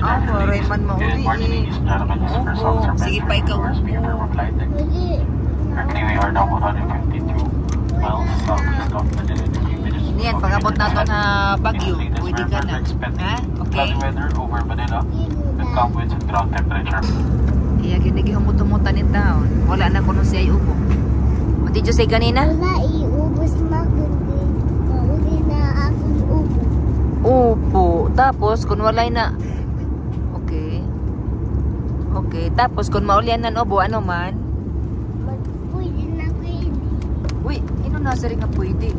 maray man mauli. Oo, sige pa ikaw. Currently, we are now 152 miles southeast of Manila. Niyan, pag-abot na ito na Baguio, pwede ka na. Ha? Okay. Cloudy weather over Manila with calm winds and ground temperature. Iya, kinigi humutumutan ni taon. Wala na kuno siya iubo. What did you say kanina? Wala iubos na kundi. Mauli na akong ubo. Upo. Tapos, kung walay na... Okay. Okay. Tapos, kung maulian na ubo, ano man? Pwede na pwede. Uy, ino nasa rin nga pwede.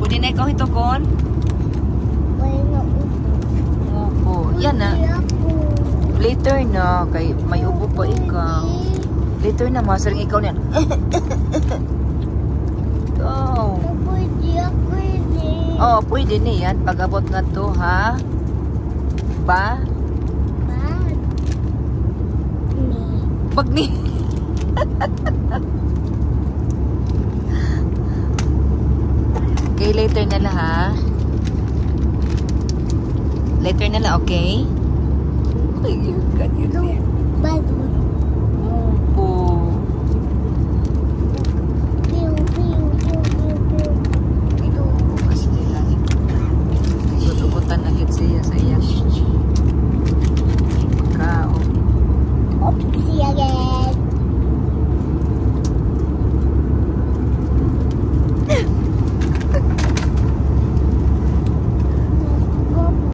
Pwede na ikaw ito, kon? Pwede na ubo. Upo. Yan na. Pwede ako. Later na. Kay may ubo pa ikaw. Later na, masaring ikaw niyan. Oh. Pwede ako pwede. Oh, pwede na yan. Pag-abot nga to, ha? Ba? Bad. Me. Pag ni... Okay, later na lang, ha? Later na lang, okay? Oh, you got you. Bad.